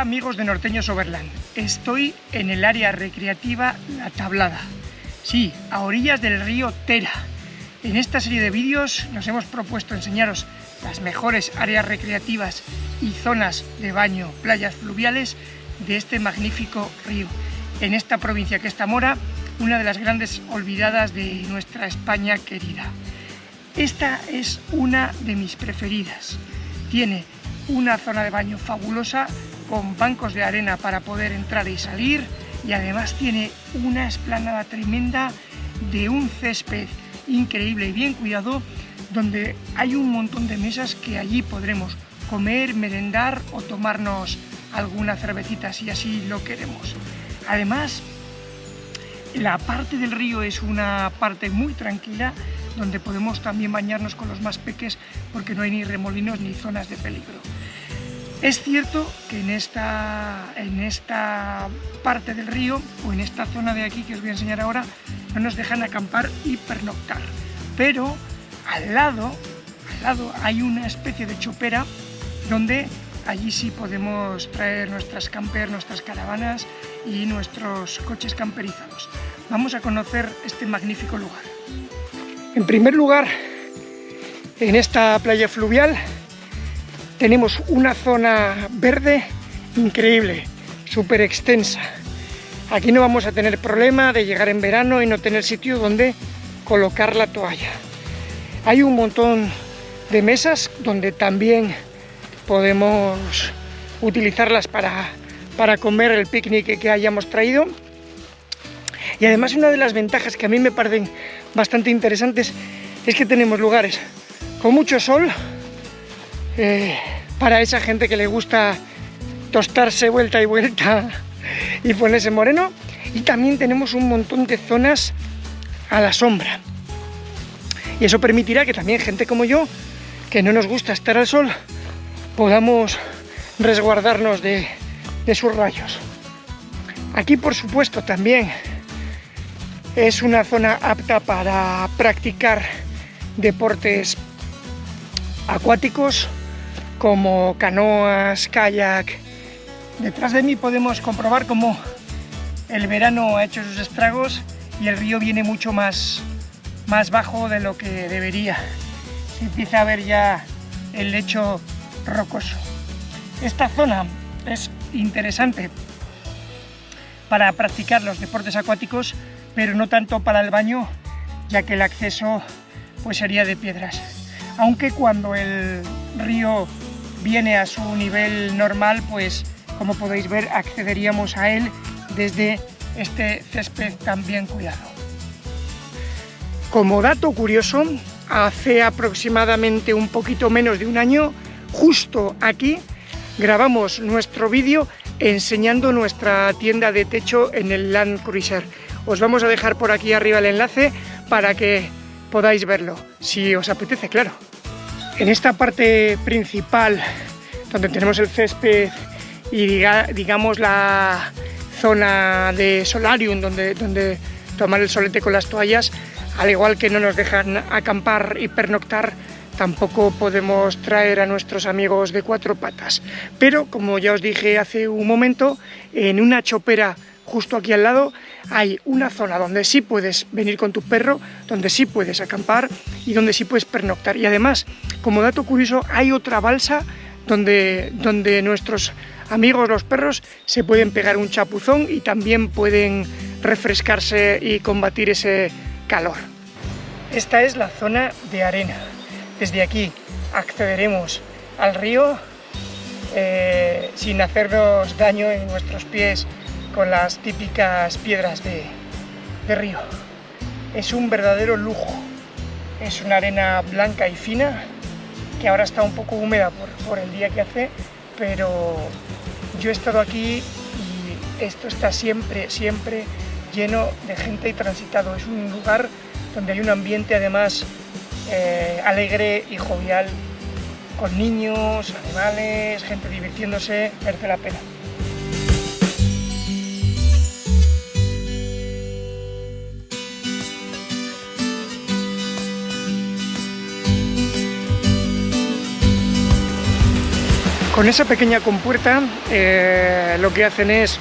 amigos de Norteños Overland, estoy en el área recreativa La Tablada, sí, a orillas del río Tera. En esta serie de vídeos nos hemos propuesto enseñaros las mejores áreas recreativas y zonas de baño, playas fluviales de este magnífico río, en esta provincia que es Zamora, una de las grandes olvidadas de nuestra España querida. Esta es una de mis preferidas, tiene una zona de baño fabulosa con bancos de arena para poder entrar y salir, y además tiene una explanada tremenda de un césped increíble y bien cuidado, donde hay un montón de mesas que allí podremos comer, merendar o tomarnos alguna cervecita si así lo queremos. Además, la parte del río es una parte muy tranquila, donde podemos también bañarnos con los más peques porque no hay ni remolinos ni zonas de peligro. Es cierto que en esta parte del río, o en esta zona de aquí que os voy a enseñar ahora, no nos dejan acampar y pernoctar, pero al lado hay una especie de chopera donde allí sí podemos traer nuestras camper, nuestras caravanas y nuestros coches camperizados. Vamos a conocer este magnífico lugar. En primer lugar, en esta playa fluvial tenemos una zona verde increíble, súper extensa. Aquí no vamos a tener problema de llegar en verano y no tener sitio donde colocar la toalla. Hay un montón de mesas donde también podemos utilizarlas para comer el picnic que hayamos traído. Y además una de las ventajas que a mí me parecen bastante interesantes es que tenemos lugares con mucho sol, para esa gente que le gusta tostarse vuelta y vuelta y ponerse moreno, y también tenemos un montón de zonas a la sombra, y eso permitirá que también gente como yo, que no nos gusta estar al sol, podamos resguardarnos de sus rayos. Aquí, por supuesto, también es una zona apta para practicar deportes acuáticos como canoas, kayak. Detrás de mí podemos comprobar cómo el verano ha hecho sus estragos y el río viene mucho más bajo de lo que debería. Se empieza a ver ya el lecho rocoso. Esta zona es interesante para practicar los deportes acuáticos, pero no tanto para el baño, ya que el acceso pues sería de piedras. Aunque cuando el río viene a su nivel normal, pues como podéis ver accederíamos a él desde este césped tan bien cuidado. Como dato curioso, hace aproximadamente un poquito menos de un año, justo aquí grabamos nuestro vídeo enseñando nuestra tienda de techo en el Land Cruiser. Os vamos a dejar por aquí arriba el enlace para que podáis verlo, si os apetece, claro. En esta parte principal, donde tenemos el césped y digamos la zona de solarium, donde tomar el solete con las toallas, al igual que no nos dejan acampar y pernoctar, tampoco podemos traer a nuestros amigos de cuatro patas. Pero, como ya os dije hace un momento, en una chopera justo aquí al lado hay una zona donde sí puedes venir con tu perro, donde sí puedes acampar y donde sí puedes pernoctar. Y además, como dato curioso, hay otra balsa donde nuestros amigos los perros se pueden pegar un chapuzón y también pueden refrescarse y combatir ese calor. Esta es la zona de arena. Desde aquí accederemos al río sin hacernos daño en nuestros pies con las típicas piedras de río. Es un verdadero lujo. Es una arena blanca y fina que ahora está un poco húmeda por el día que hace, pero yo he estado aquí y esto está siempre lleno de gente y transitado. Es un lugar donde hay un ambiente además alegre y jovial, con niños, animales, gente divirtiéndose, merece la pena. Con esa pequeña compuerta lo que hacen es,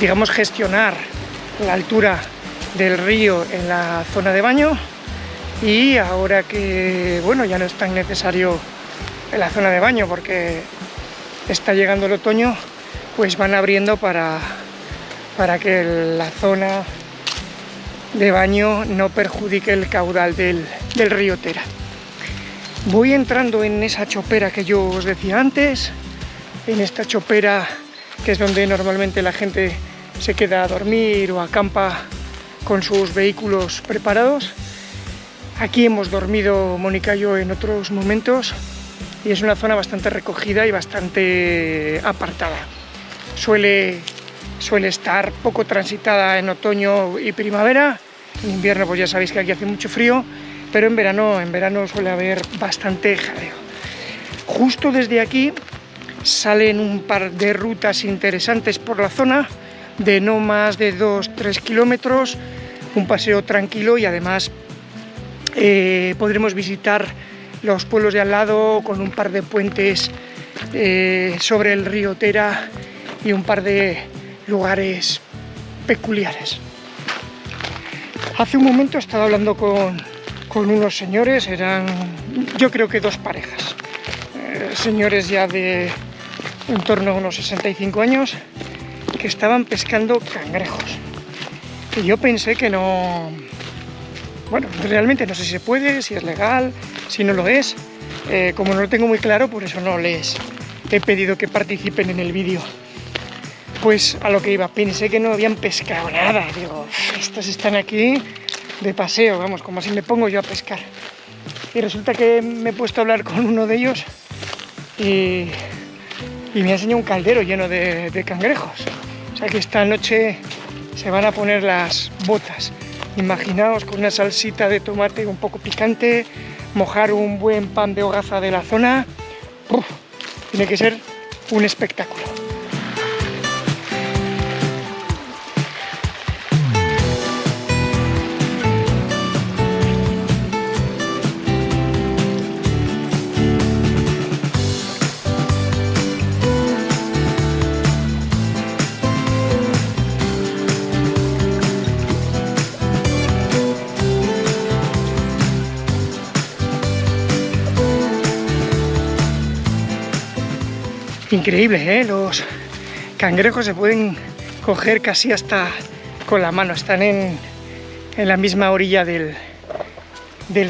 digamos, gestionar la altura del río en la zona de baño, y ahora que, bueno, ya no es tan necesario en la zona de baño porque está llegando el otoño, pues van abriendo para que la zona de baño no perjudique el caudal del río Tera. Voy entrando en esa chopera que yo os decía antes, en esta chopera que es donde normalmente la gente se queda a dormir o acampa con sus vehículos preparados. Aquí hemos dormido Mónica y yo en otros momentos y es una zona bastante recogida y bastante apartada. Suele estar poco transitada en otoño y primavera. En invierno pues ya sabéis que aquí hace mucho frío, pero en verano suele haber bastante jaleo. Justo desde aquí salen un par de rutas interesantes por la zona, de no más de 2-3 kilómetros, un paseo tranquilo, y además podremos visitar los pueblos de al lado con un par de puentes sobre el río Tera y un par de lugares peculiares. Hace un momento estaba hablando con unos señores, eran yo creo que dos parejas, señores ya de en torno a unos 65 años, que estaban pescando cangrejos. Y yo pensé que no... Bueno, realmente no sé si se puede, si es legal, si no lo es. Como no lo tengo muy claro, por eso no les he pedido que participen en el vídeo. Pues a lo que iba, pensé que no habían pescado nada. Digo, estos están aquí de paseo, vamos, como si me pongo yo a pescar. Y resulta que me he puesto a hablar con uno de ellos y me ha enseñado un caldero lleno de cangrejos. O sea que esta noche se van a poner las botas. Imaginaos con una salsita de tomate un poco picante, mojar un buen pan de hogaza de la zona. ¡Uf! Tiene que ser un espectáculo. Increíble, ¿eh? Los cangrejos se pueden coger casi hasta con la mano, están en la misma orilla del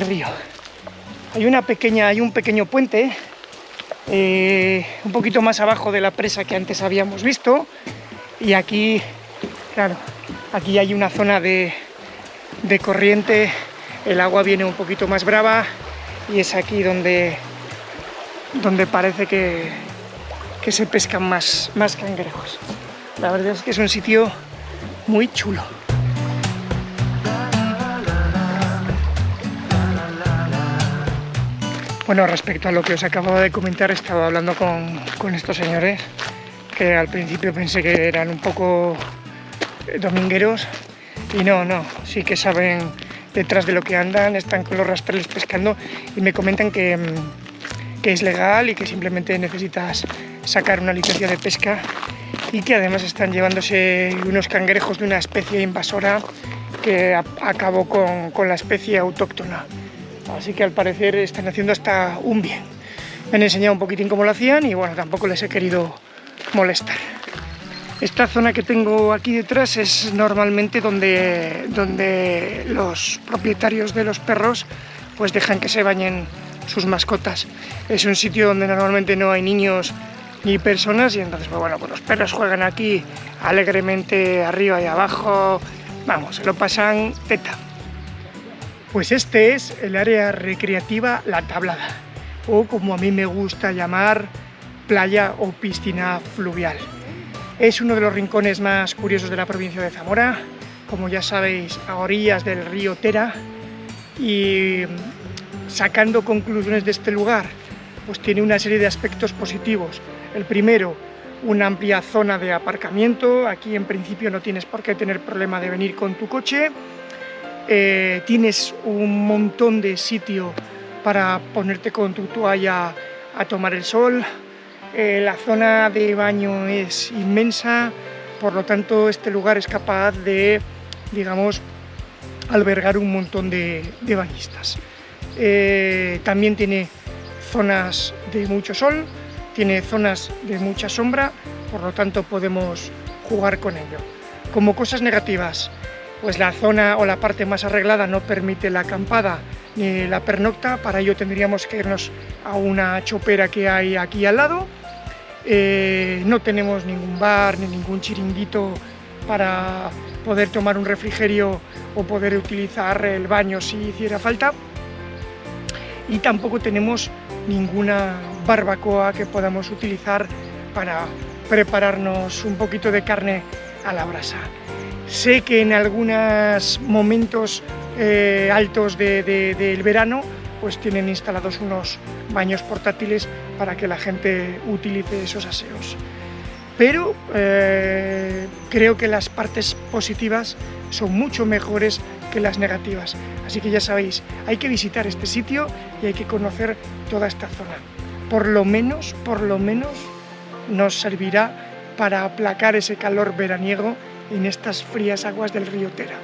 río. Hay un pequeño puente un poquito más abajo de la presa que antes habíamos visto, y aquí, claro, aquí hay una zona de corriente, el agua viene un poquito más brava y es aquí donde parece que se pescan más cangrejos. La verdad es que es un sitio muy chulo. Bueno, respecto a lo que os acababa de comentar, he estado hablando con estos señores, que al principio pensé que eran un poco domingueros, y no, sí que saben detrás de lo que andan, están con los rastreles pescando, y me comentan que es legal y que simplemente necesitas sacar una licencia de pesca, y que además están llevándose unos cangrejos de una especie invasora que acabó con la especie autóctona. Así que al parecer están haciendo hasta un bien. Me han enseñado un poquitín cómo lo hacían y bueno, tampoco les he querido molestar. Esta zona que tengo aquí detrás es normalmente donde los propietarios de los perros pues dejan que se bañen sus mascotas. Es un sitio donde normalmente no hay niños ni personas, y entonces pues bueno, pues los perros juegan aquí alegremente arriba y abajo, vamos, se lo pasan teta. Pues este es el área recreativa La Tablada, o como a mí me gusta llamar, playa o piscina fluvial. Es uno de los rincones más curiosos de la provincia de Zamora, como ya sabéis, a orillas del río Tera, y sacando conclusiones de este lugar, pues tiene una serie de aspectos positivos. El primero, una amplia zona de aparcamiento. Aquí en principio no tienes por qué tener problema de venir con tu coche. Tienes un montón de sitio para ponerte con tu toalla a tomar el sol. La zona de baño es inmensa, por lo tanto este lugar es capaz de, digamos, albergar un montón de bañistas. También tiene zonas de mucho sol, tiene zonas de mucha sombra, por lo tanto podemos jugar con ello. Como cosas negativas, pues la zona o la parte más arreglada no permite la acampada ni la pernocta, para ello tendríamos que irnos a una chopera que hay aquí al lado. No tenemos ningún bar ni ningún chiringuito para poder tomar un refrigerio o poder utilizar el baño si hiciera falta, y tampoco tenemos ninguna barbacoa que podamos utilizar para prepararnos un poquito de carne a la brasa. Sé que en algunos momentos altos del verano pues tienen instalados unos baños portátiles para que la gente utilice esos aseos. Pero creo que las partes positivas son mucho mejores que las negativas. Así que ya sabéis, hay que visitar este sitio y hay que conocer toda esta zona. Por lo menos nos servirá para aplacar ese calor veraniego en estas frías aguas del río Tera.